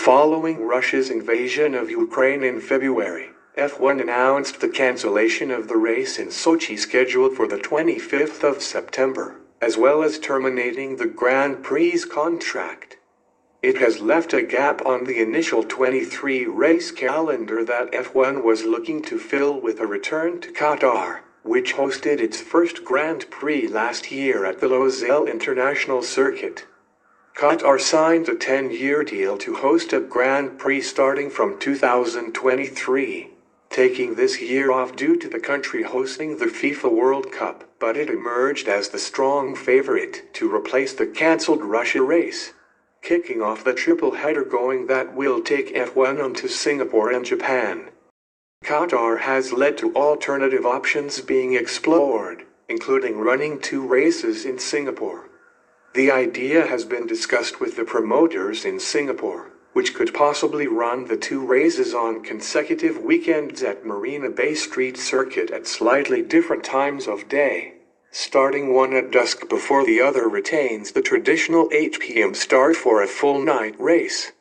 Following Russia's invasion of Ukraine in February, F1 announced the cancellation of the race in Sochi scheduled for the 25th of September, as well as terminating the Grand Prix contract. It has left a gap on the initial 23-race calendar that F1 was looking to fill with a return to Qatar, which hosted its first Grand Prix last year at the Losail International Circuit. Qatar signed a 10-year deal to host a Grand Prix starting from 2023, taking this year off due to the country hosting the FIFA World Cup, but it emerged as the strong favorite to replace the cancelled Russia race, kicking off the triple-header going that will take F1 on to Singapore and Japan. Qatar has led to alternative options being explored, including running 2 races in Singapore. The idea has been discussed with the promoters in Singapore, which could possibly run the 2 races on consecutive weekends at Marina Bay Street Circuit at slightly different times of day, starting one at dusk before the other retains the traditional 8 p.m. start for a full night race.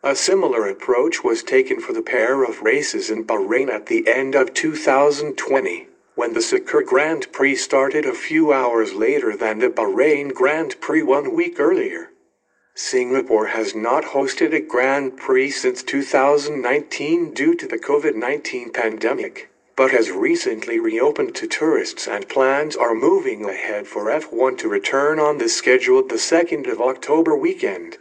A similar approach was taken for the pair of races in Bahrain at the end of 2020, when the Qatar Grand Prix started a few hours later than the Bahrain Grand Prix 1 week earlier. Singapore has not hosted a Grand Prix since 2019 due to the COVID-19 pandemic, but has recently reopened to tourists, and plans are moving ahead for F1 to return on the scheduled the 2nd of October weekend.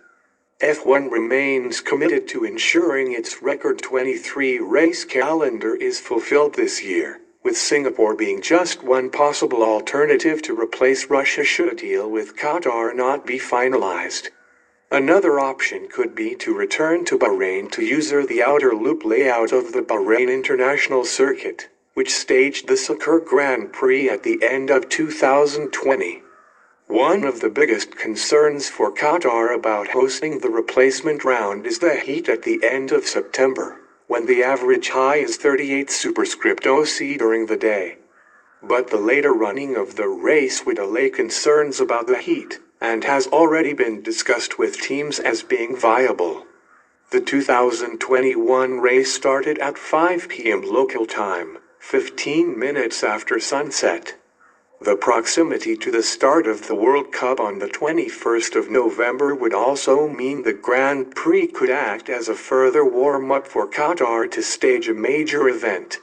F1 remains committed to ensuring its record 23-race calendar is fulfilled this year, with Singapore being just one possible alternative to replace Russia should a deal with Qatar not be finalized. Another option could be to return to Bahrain to use the outer loop layout of the Bahrain International Circuit, which staged the Qatar Grand Prix at the end of 2020. One of the biggest concerns for Qatar about hosting the replacement round is the heat at the end of September, when the average high is 38 superscript OC during the day. But the later running of the race would allay concerns about the heat, and has already been discussed with teams as being viable. The 2021 race started at 5 p.m. local time, 15 minutes after sunset. The proximity to the start of the World Cup on the 21st of November would also mean the Grand Prix could act as a further warm-up for Qatar to stage a major event.